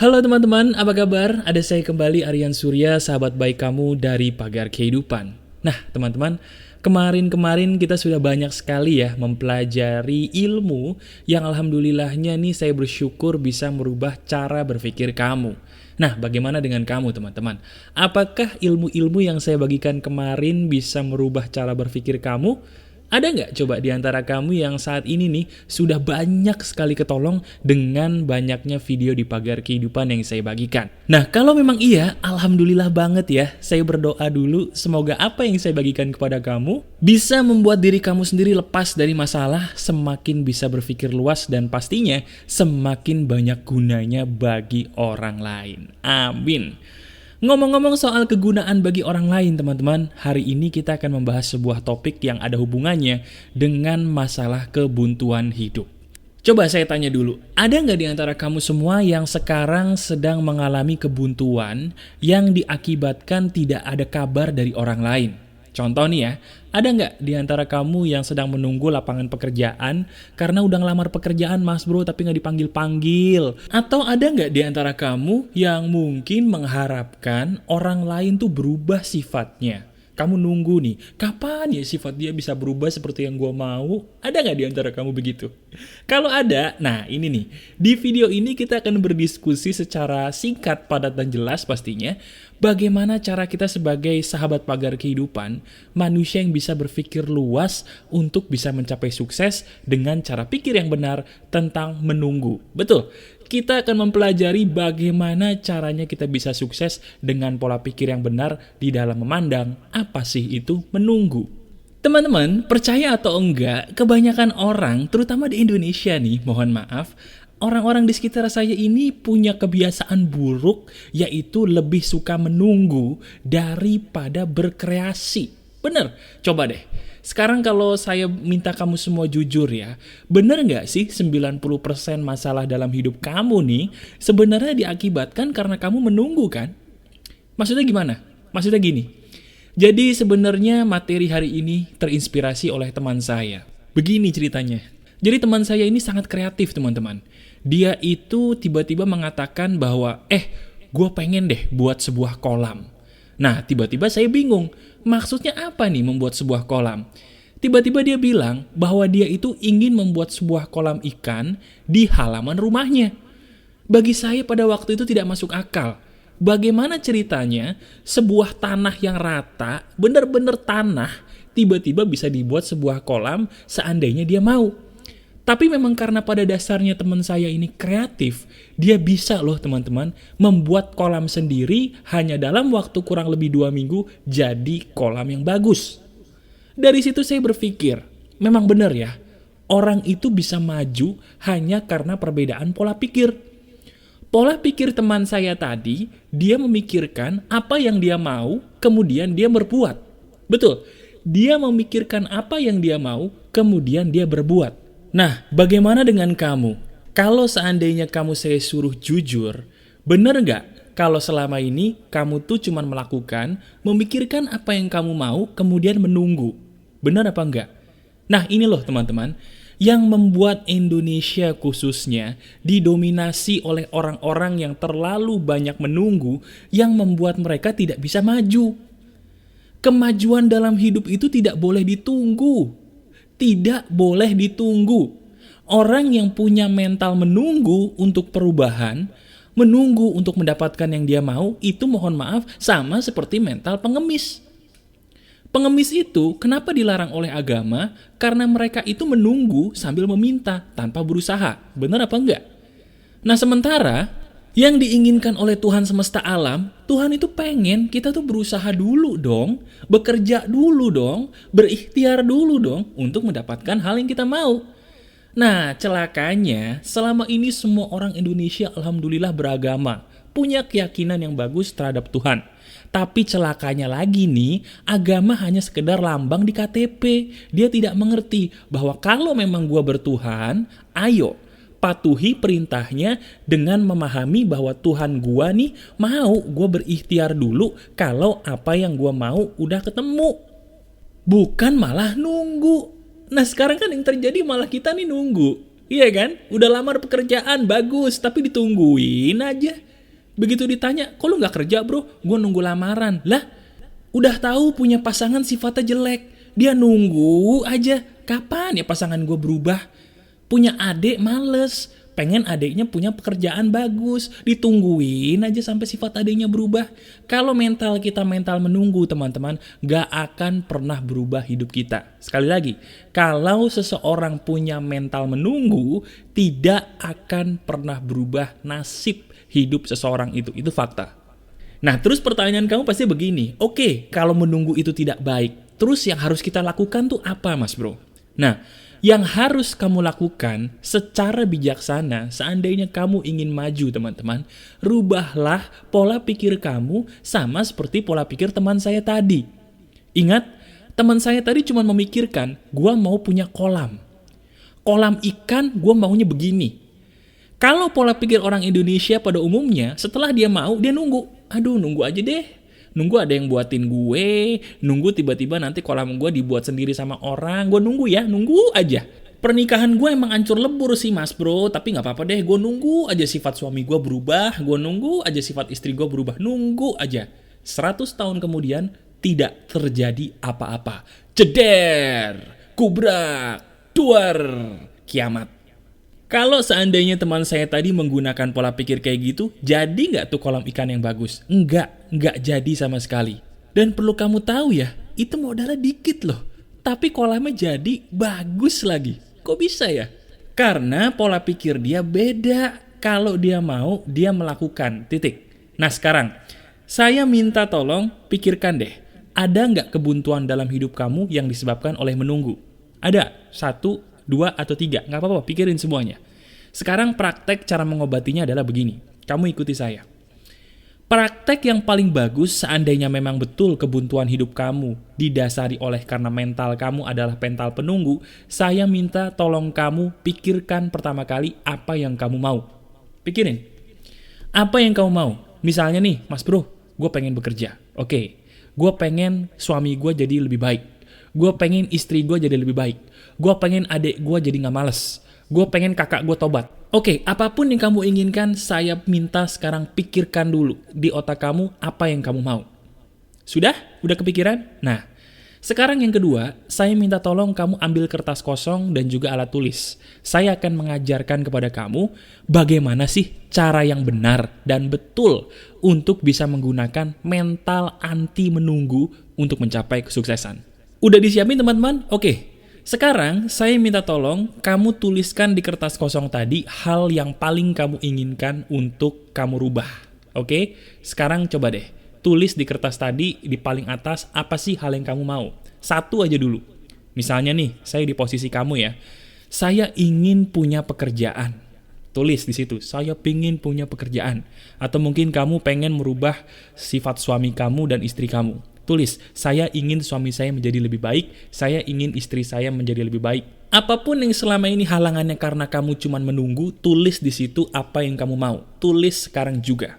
Halo teman-teman, apa kabar? Ada saya kembali Aryan Surya, sahabat baik kamu dari Pagar Kehidupan. Nah teman-teman, kemarin kita sudah banyak sekali ya mempelajari ilmu yang alhamdulillahnya nih saya bersyukur bisa merubah cara berpikir kamu. Nah, bagaimana dengan kamu teman-teman? Apakah ilmu-ilmu yang saya bagikan kemarin bisa merubah cara berpikir kamu? Ada nggak coba di antara kamu yang saat ini nih sudah banyak sekali ketolong dengan banyaknya video di Pagar Kehidupan yang saya bagikan? Nah, kalau memang iya, alhamdulillah banget ya. Saya berdoa dulu, semoga apa yang saya bagikan kepada kamu bisa membuat diri kamu sendiri lepas dari masalah, semakin bisa berpikir luas dan pastinya semakin banyak gunanya bagi orang lain. Amin. Ngomong-ngomong soal kegunaan bagi orang lain teman-teman, hari ini kita akan membahas sebuah topik yang ada hubungannya dengan masalah kebuntuan hidup. Coba saya tanya dulu, ada nggak di antara kamu semua yang sekarang sedang mengalami kebuntuan yang diakibatkan tidak ada kabar dari orang lain? Contoh nih ya, ada nggak di antara kamu yang sedang menunggu lapangan pekerjaan karena udah ngelamar pekerjaan mas bro tapi nggak dipanggil-panggil? Atau ada nggak di antara kamu yang mungkin mengharapkan orang lain tuh berubah sifatnya? Kamu nunggu nih, kapan ya sifat dia bisa berubah seperti yang gue mau? Ada nggak di antara kamu begitu? Kalau ada, nah ini nih, di video ini kita akan berdiskusi secara singkat, padat, dan jelas pastinya, bagaimana cara kita sebagai sahabat pagar kehidupan, manusia yang bisa berpikir luas untuk bisa mencapai sukses dengan cara pikir yang benar tentang menunggu. Betul. Kita akan mempelajari bagaimana caranya kita bisa sukses dengan pola pikir yang benar di dalam memandang apa sih itu menunggu. Teman-teman, percaya atau enggak, kebanyakan orang, terutama di Indonesia nih, mohon maaf, orang-orang di sekitar saya ini punya kebiasaan buruk, yaitu lebih suka menunggu daripada berkreasi. Bener, coba deh. Sekarang kalau saya minta kamu semua jujur ya, bener nggak sih 90% masalah dalam hidup kamu nih sebenarnya diakibatkan karena kamu menunggu kan? Maksudnya gimana? Maksudnya gini, jadi sebenarnya materi hari ini terinspirasi oleh teman saya. Begini ceritanya, jadi teman saya ini sangat kreatif teman-teman. Dia itu tiba-tiba mengatakan bahwa, gue pengen deh buat sebuah kolam. Nah, tiba-tiba saya bingung, maksudnya apa nih membuat sebuah kolam? Tiba-tiba dia bilang bahwa dia itu ingin membuat sebuah kolam ikan di halaman rumahnya. Bagi saya pada waktu itu tidak masuk akal. Bagaimana ceritanya sebuah tanah yang rata, benar-benar tanah, tiba-tiba bisa dibuat sebuah kolam seandainya dia mau. Tapi memang karena pada dasarnya teman saya ini kreatif, dia bisa loh teman-teman membuat kolam sendiri hanya dalam waktu kurang lebih 2 minggu jadi kolam yang bagus. Dari situ saya berpikir, memang benar ya, orang itu bisa maju hanya karena perbedaan pola pikir. Pola pikir teman saya tadi, dia memikirkan apa yang dia mau, kemudian dia berbuat. Betul, dia memikirkan apa yang dia mau, kemudian dia berbuat. Nah, bagaimana dengan kamu? Kalau seandainya kamu saya suruh jujur, bener nggak kalau selama ini kamu tuh cuma melakukan, memikirkan apa yang kamu mau, kemudian menunggu? Bener apa enggak? Nah, ini loh teman-teman, yang membuat Indonesia khususnya didominasi oleh orang-orang yang terlalu banyak menunggu, yang membuat mereka tidak bisa maju. Kemajuan dalam hidup itu tidak boleh ditunggu. Tidak boleh ditunggu. Orang yang punya mental menunggu untuk perubahan, menunggu untuk mendapatkan yang dia mau, itu mohon maaf sama seperti mental pengemis. Pengemis itu kenapa dilarang oleh agama? Karena mereka itu menunggu sambil meminta tanpa berusaha. Benar apa enggak? Nah sementara yang diinginkan oleh Tuhan semesta alam, Tuhan itu pengen kita tuh berusaha dulu dong, bekerja dulu dong, berikhtiar dulu dong untuk mendapatkan hal yang kita mau. Nah, celakanya selama ini semua orang Indonesia alhamdulillah beragama, punya keyakinan yang bagus terhadap Tuhan. Tapi celakanya lagi nih, agama hanya sekedar lambang di KTP. Dia tidak mengerti bahwa kalau memang gua bertuhan, ayo patuhi perintahnya dengan memahami bahwa Tuhan gua nih mau gua berikhtiar dulu kalau apa yang gua mau udah ketemu. Bukan malah nunggu. Nah sekarang kan yang terjadi malah kita nih nunggu. Iya kan? Udah lamar pekerjaan bagus tapi ditungguin aja. Begitu ditanya, kok lu gak kerja bro? Gue nunggu lamaran. Lah, udah tahu punya pasangan sifatnya jelek. Dia nunggu aja. Kapan ya pasangan gue berubah? Punya adik males. Pengen adiknya punya pekerjaan bagus. Ditungguin aja sampai sifat adiknya berubah. Kalau mental kita mental menunggu teman-teman, gak akan pernah berubah hidup kita. Sekali lagi, kalau seseorang punya mental menunggu, tidak akan pernah berubah nasib hidup seseorang itu. Itu fakta. Nah, terus pertanyaan kamu pasti begini. Oke, kalau menunggu itu tidak baik, terus yang harus kita lakukan tuh apa, Mas Bro? Nah, yang harus kamu lakukan secara bijaksana, seandainya kamu ingin maju, teman-teman, rubahlah pola pikir kamu sama seperti pola pikir teman saya tadi. Ingat, teman saya tadi cuma memikirkan, gua mau punya kolam. Kolam ikan, gua maunya begini. Kalau pola pikir orang Indonesia pada umumnya, setelah dia mau, dia nunggu. Aduh, nunggu aja deh. Nunggu ada yang buatin gue. Nunggu tiba-tiba nanti kolam gue dibuat sendiri sama orang. Gue nunggu ya, nunggu aja. Pernikahan gue emang hancur lebur sih mas bro. Tapi gak apa-apa deh, gue nunggu aja sifat suami gue berubah. Gue nunggu aja sifat istri gue berubah. Nunggu aja. 100 tahun kemudian, tidak terjadi apa-apa. Jeder, kubrak, duar, kiamat. Kalau seandainya teman saya tadi menggunakan pola pikir kayak gitu, jadi nggak tuh kolam ikan yang bagus? Nggak jadi sama sekali. Dan perlu kamu tahu ya, itu modalnya dikit loh. Tapi kolamnya jadi bagus lagi. Kok bisa ya? Karena pola pikir dia beda. Kalau dia mau, dia melakukan. Titik. Nah sekarang, saya minta tolong pikirkan deh. Ada nggak kebuntuan dalam hidup kamu yang disebabkan oleh menunggu? Ada. 1, 2 atau 3, nggak apa-apa, pikirin semuanya. Sekarang praktek cara mengobatinya adalah begini. Kamu ikuti saya. Praktek yang paling bagus seandainya memang betul kebuntuan hidup kamu didasari oleh karena mental kamu adalah mental penunggu, saya minta tolong kamu pikirkan pertama kali apa yang kamu mau. Pikirin. Apa yang kamu mau? Misalnya nih, mas bro, gue pengen bekerja. Oke. Gue pengen suami gue jadi lebih baik. Gue pengen istri gue jadi lebih baik. Gue pengen adik gue jadi gak males. Gue pengen kakak gue tobat. Oke, apapun yang kamu inginkan, saya minta sekarang pikirkan dulu di otak kamu apa yang kamu mau. Sudah? Udah kepikiran? Nah, sekarang yang kedua, saya minta tolong kamu ambil kertas kosong dan juga alat tulis. Saya akan mengajarkan kepada kamu bagaimana sih cara yang benar dan betul untuk bisa menggunakan mental anti menunggu untuk mencapai kesuksesan. Udah disiapin teman-teman? Oke. Sekarang saya minta tolong kamu tuliskan di kertas kosong tadi hal yang paling kamu inginkan untuk kamu rubah. Oke? Sekarang coba deh. Tulis di kertas tadi di paling atas apa sih hal yang kamu mau. 1 aja dulu. Misalnya nih, saya di posisi kamu ya. Saya ingin punya pekerjaan. Tulis di situ, saya ingin punya pekerjaan. Atau mungkin kamu pengen merubah sifat suami kamu dan istri kamu. Tulis, saya ingin suami saya menjadi lebih baik, saya ingin istri saya menjadi lebih baik. Apapun yang selama ini halangannya karena kamu cuma menunggu, tulis di situ apa yang kamu mau. Tulis sekarang juga.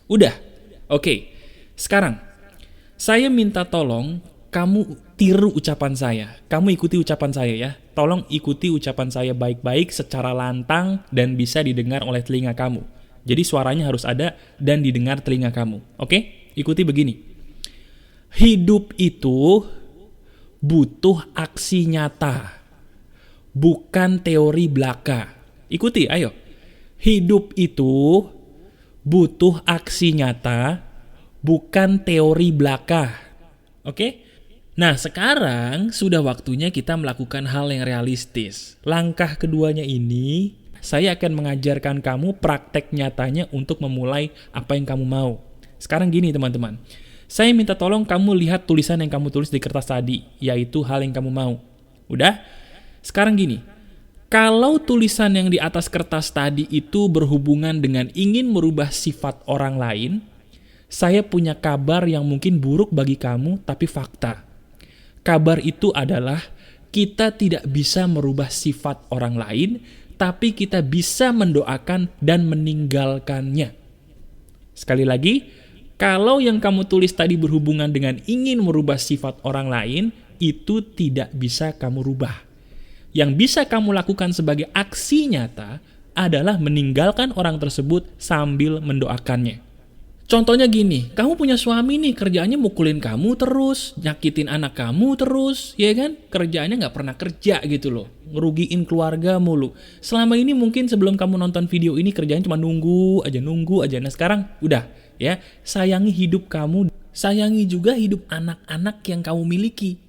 Udah? Oke. Sekarang, saya minta tolong kamu tiru ucapan saya. Kamu ikuti ucapan saya ya. Tolong ikuti ucapan saya baik-baik secara lantang dan bisa didengar oleh telinga kamu. Jadi suaranya harus ada dan didengar telinga kamu. Oke? Ikuti begini. Hidup itu butuh aksi nyata, bukan teori belaka. Ikuti, ayo. Hidup itu butuh aksi nyata, bukan teori belaka. Oke? Nah, sekarang sudah waktunya kita melakukan hal yang realistis. Langkah keduanya ini, saya akan mengajarkan kamu praktek nyatanya untuk memulai apa yang kamu mau. Sekarang gini, teman-teman. Saya minta tolong kamu lihat tulisan yang kamu tulis di kertas tadi, yaitu hal yang kamu mau. Udah? Sekarang gini, kalau tulisan yang di atas kertas tadi itu berhubungan dengan ingin merubah sifat orang lain, saya punya kabar yang mungkin buruk bagi kamu, tapi fakta. Kabar itu adalah kita tidak bisa merubah sifat orang lain, tapi kita bisa mendoakan dan meninggalkannya. Sekali lagi, kalau yang kamu tulis tadi berhubungan dengan ingin merubah sifat orang lain, itu tidak bisa kamu rubah. Yang bisa kamu lakukan sebagai aksi nyata adalah meninggalkan orang tersebut sambil mendoakannya. Contohnya gini, kamu punya suami nih, kerjaannya mukulin kamu terus, nyakitin anak kamu terus, ya kan? Kerjaannya nggak pernah kerja gitu loh, ngerugiin keluarga mulu. Selama ini mungkin sebelum kamu nonton video ini kerjanya cuma nunggu aja. Nah sekarang udah ya, sayangi hidup kamu, sayangi juga hidup anak-anak yang kamu miliki.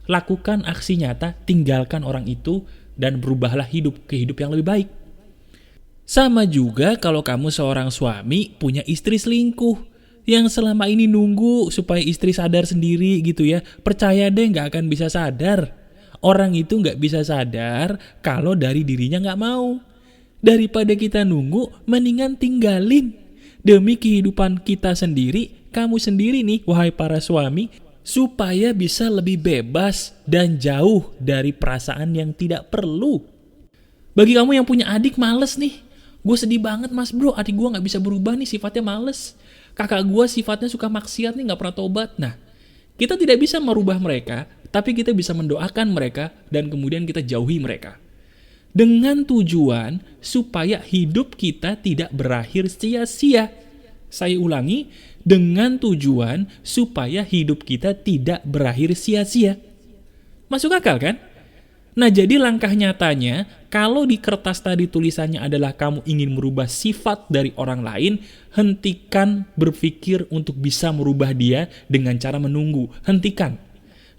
Lakukan aksi nyata, tinggalkan orang itu, dan berubahlah ke hidup yang lebih baik. Sama juga kalau kamu seorang suami punya istri selingkuh yang selama ini nunggu supaya istri sadar sendiri gitu ya. Percaya deh nggak akan bisa sadar. Orang itu nggak bisa sadar kalau dari dirinya nggak mau. Daripada kita nunggu, mendingan tinggalin. Demi kehidupan kita sendiri, kamu sendiri nih wahai para suami, supaya bisa lebih bebas dan jauh dari perasaan yang tidak perlu. Bagi kamu yang punya adik males nih, gue sedih banget mas bro, adik gue gak bisa berubah nih, sifatnya males. Kakak gue sifatnya suka maksiat nih, gak pernah tobat. Nah, kita tidak bisa merubah mereka, tapi kita bisa mendoakan mereka dan kemudian kita jauhi mereka. Dengan tujuan supaya hidup kita tidak berakhir sia-sia. Saya ulangi, dengan tujuan supaya hidup kita tidak berakhir sia-sia. Masuk akal kan? Nah, jadi langkah nyatanya, kalau di kertas tadi tulisannya adalah kamu ingin merubah sifat dari orang lain, hentikan berpikir untuk bisa merubah dia dengan cara menunggu. Hentikan.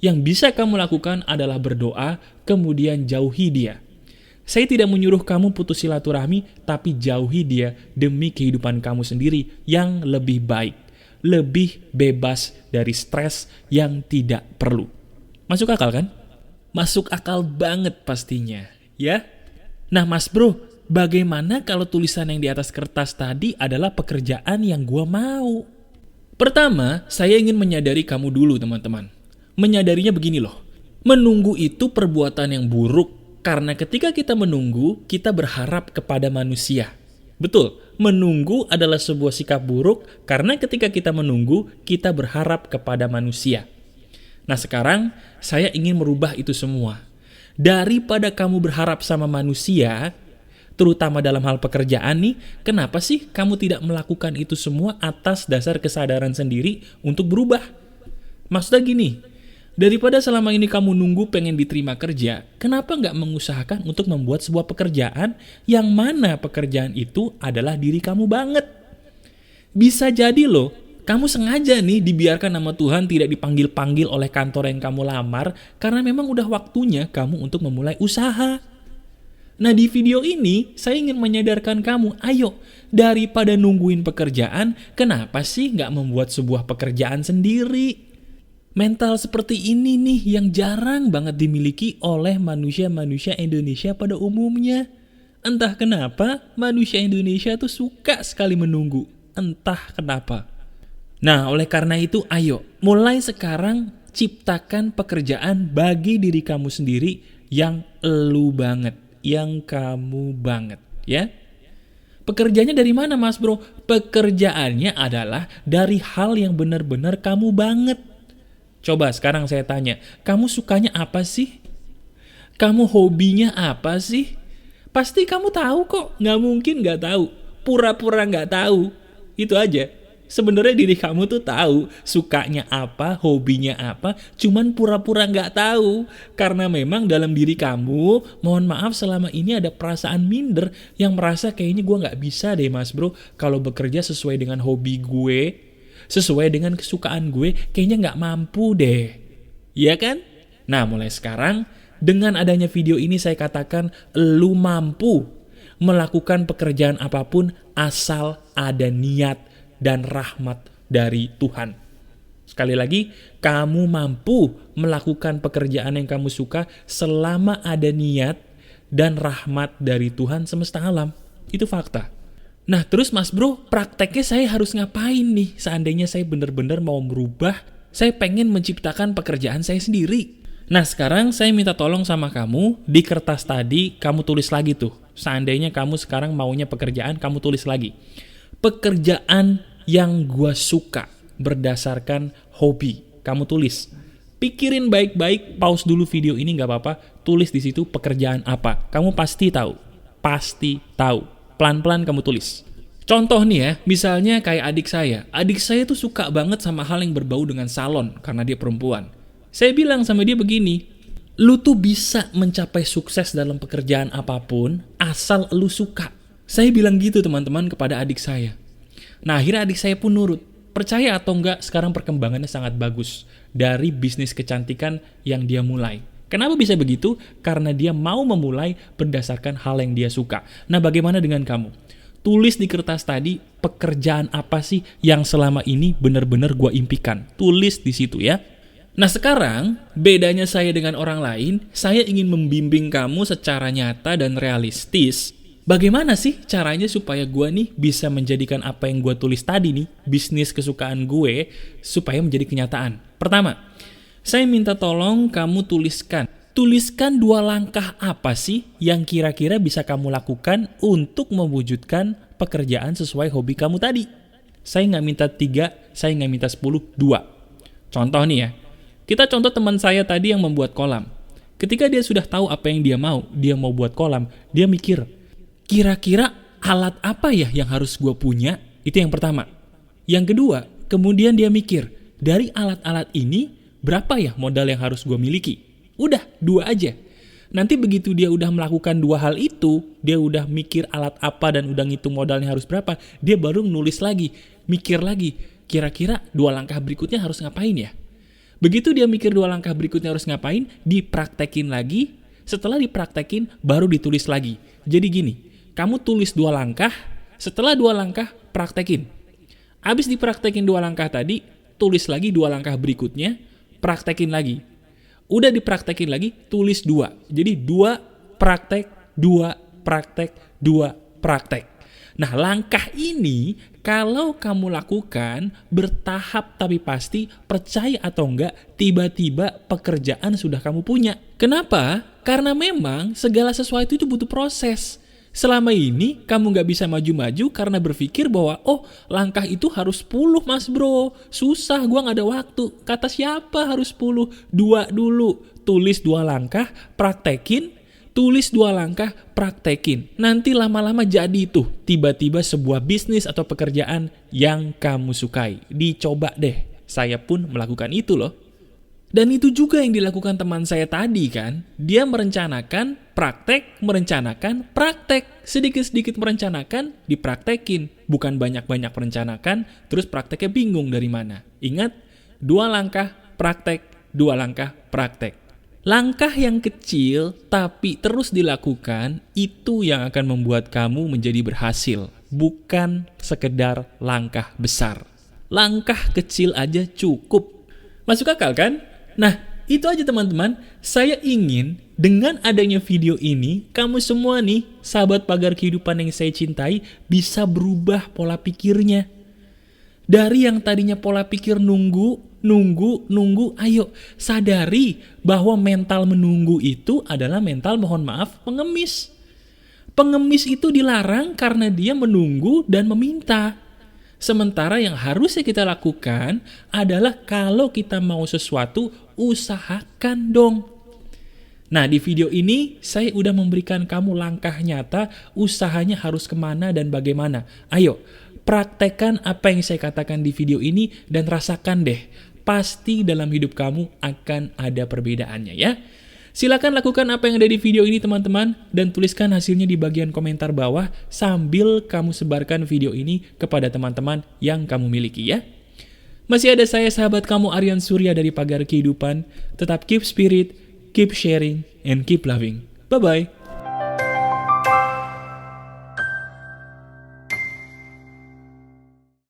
Yang bisa kamu lakukan adalah berdoa, kemudian jauhi dia. Saya tidak menyuruh kamu putus silaturahmi, tapi jauhi dia demi kehidupan kamu sendiri yang lebih baik. Lebih bebas dari stres yang tidak perlu. Masuk akal kan? Masuk akal banget pastinya, ya. Nah mas bro, bagaimana kalau tulisan yang di atas kertas tadi adalah pekerjaan yang gua mau? Pertama, saya ingin menyadari kamu dulu teman-teman. Menyadarinya begini loh, menunggu itu perbuatan yang buruk, karena ketika kita menunggu, kita berharap kepada manusia. Betul, menunggu adalah sebuah sikap buruk, karena ketika kita menunggu, kita berharap kepada manusia. Nah sekarang, saya ingin merubah itu semua. Daripada kamu berharap sama manusia, terutama dalam hal pekerjaan nih, kenapa sih kamu tidak melakukan itu semua atas dasar kesadaran sendiri untuk berubah? Maksudnya gini, daripada selama ini kamu nunggu pengen diterima kerja, kenapa nggak mengusahakan untuk membuat sebuah pekerjaan yang mana pekerjaan itu adalah diri kamu banget? Bisa jadi loh, kamu sengaja nih dibiarkan nama Tuhan tidak dipanggil-panggil oleh kantor yang kamu lamar karena memang udah waktunya kamu untuk memulai usaha. Nah di video ini saya ingin menyadarkan kamu, ayo daripada nungguin pekerjaan, kenapa sih nggak membuat sebuah pekerjaan sendiri? Mental seperti ini nih yang jarang banget dimiliki oleh manusia-manusia Indonesia pada umumnya. Entah kenapa manusia Indonesia tuh suka sekali menunggu, entah kenapa. Nah, oleh karena itu, ayo, mulai sekarang ciptakan pekerjaan bagi diri kamu sendiri yang elu banget, yang kamu banget, ya. Pekerjaannya dari mana, Mas Bro? Pekerjaannya adalah dari hal yang benar-benar kamu banget. Coba sekarang saya tanya, kamu sukanya apa sih? Kamu hobinya apa sih? Pasti kamu tahu kok, nggak mungkin nggak tahu. Pura-pura nggak tahu, itu aja. Sebenarnya diri kamu tuh tahu sukanya apa, hobinya apa, cuman pura-pura nggak tahu. Karena memang dalam diri kamu, mohon maaf selama ini ada perasaan minder yang merasa kayaknya gue nggak bisa deh mas bro, kalau bekerja sesuai dengan hobi gue, sesuai dengan kesukaan gue, kayaknya nggak mampu deh. Iya kan? Nah mulai sekarang, dengan adanya video ini saya katakan, lu mampu melakukan pekerjaan apapun asal ada niat dan rahmat dari Tuhan. Sekali lagi, kamu mampu melakukan pekerjaan yang kamu suka selama ada niat dan rahmat dari Tuhan semesta alam. Itu fakta. Nah terus mas bro, prakteknya saya harus ngapain nih? Seandainya saya benar-benar mau merubah, saya pengen menciptakan pekerjaan saya sendiri. Nah sekarang saya minta tolong sama kamu, di kertas tadi kamu tulis lagi tuh. Seandainya kamu sekarang maunya pekerjaan, kamu tulis lagi. Pekerjaan yang gua suka berdasarkan hobi. Kamu tulis. Pikirin baik-baik, pause dulu video ini gak apa-apa. Tulis di situ pekerjaan apa. Kamu pasti tahu. Pasti tahu. pelan-pelan kamu tulis. Contoh nih ya, misalnya kayak adik saya. Adik saya tuh suka banget sama hal yang berbau dengan salon karena dia perempuan. Saya bilang sama dia begini, lu tuh bisa mencapai sukses dalam pekerjaan apapun asal lu suka. Saya bilang gitu teman-teman kepada adik saya. Nah akhirnya adik saya pun nurut. Percaya atau enggak, sekarang perkembangannya sangat bagus dari bisnis kecantikan yang dia mulai. Kenapa bisa begitu? Karena dia mau memulai berdasarkan hal yang dia suka. Nah bagaimana dengan kamu? Tulis di kertas tadi, pekerjaan apa sih yang selama ini benar-benar gue impikan. Tulis di situ ya. Nah sekarang, bedanya saya dengan orang lain, saya ingin membimbing kamu secara nyata dan realistis. Bagaimana sih caranya supaya gue nih bisa menjadikan apa yang gue tulis tadi nih, bisnis kesukaan gue, supaya menjadi kenyataan. Pertama, saya minta tolong kamu tuliskan 2 langkah apa sih yang kira-kira bisa kamu lakukan untuk mewujudkan pekerjaan sesuai hobi kamu tadi. Saya nggak minta 3, saya nggak minta 10, 2. Contoh nih ya, kita contoh teman saya tadi yang membuat kolam. Ketika dia sudah tahu apa yang dia mau buat kolam, dia mikir, kira-kira alat apa ya yang harus gue punya? Itu yang pertama. Yang kedua, kemudian dia mikir, dari alat-alat ini, berapa ya modal yang harus gue miliki? Udah, 2 aja. Nanti begitu dia udah melakukan 2 hal itu, dia udah mikir alat apa dan udah ngitung modalnya harus berapa, dia baru nulis lagi, mikir lagi, kira-kira 2 langkah berikutnya harus ngapain ya? Begitu dia mikir 2 langkah berikutnya harus ngapain, dipraktekin lagi, setelah dipraktekin, baru ditulis lagi. Jadi gini, kamu tulis 2 langkah, setelah 2 langkah, praktekin. Habis dipraktekin 2 langkah tadi, tulis lagi 2 langkah berikutnya, praktekin lagi. Udah dipraktekin lagi, tulis 2. Jadi 2 praktek, 2 praktek, 2 praktek. Nah, langkah ini kalau kamu lakukan bertahap tapi pasti, percaya atau enggak, tiba-tiba pekerjaan sudah kamu punya. Kenapa? Karena memang segala sesuatu itu butuh proses. Selama ini kamu nggak bisa maju-maju karena berpikir bahwa langkah itu harus 10 mas bro. Susah, gua nggak ada waktu. Kata siapa harus 10? 2 dulu. Tulis 2 langkah, praktekin. Tulis 2 langkah, praktekin. Nanti lama-lama jadi itu. Tiba-tiba sebuah bisnis atau pekerjaan yang kamu sukai. Dicoba deh. Saya pun melakukan itu loh. Dan itu juga yang dilakukan teman saya tadi kan. Dia merencanakan praktek, merencanakan praktek. Sedikit-sedikit merencanakan, dipraktekin. Bukan banyak-banyak merencanakan, terus prakteknya bingung dari mana. Ingat, 2 langkah praktek, 2 langkah praktek. Langkah yang kecil tapi terus dilakukan, itu yang akan membuat kamu menjadi berhasil. Bukan sekedar langkah besar. Langkah kecil aja cukup. Masuk akal kan? Nah, itu aja teman-teman. Saya ingin dengan adanya video ini, kamu semua nih, sahabat pagar kehidupan yang saya cintai, bisa berubah pola pikirnya. Dari yang tadinya pola pikir nunggu, ayo sadari bahwa mental menunggu itu adalah mental, mohon maaf, pengemis. Pengemis itu dilarang karena dia menunggu dan meminta. Sementara yang harusnya kita lakukan adalah kalau kita mau sesuatu, usahakan dong. Nah, di video ini saya udah memberikan kamu langkah nyata, usahanya harus kemana dan bagaimana. Ayo, praktekkan apa yang saya katakan di video ini dan rasakan deh. Pasti dalam hidup kamu akan ada perbedaannya ya. Silakan lakukan apa yang ada di video ini teman-teman dan tuliskan hasilnya di bagian komentar bawah sambil kamu sebarkan video ini kepada teman-teman yang kamu miliki ya. Masih ada saya sahabat kamu Aryan Surya dari Pagar Kehidupan. Tetap keep spirit, keep sharing, and keep loving. Bye-bye.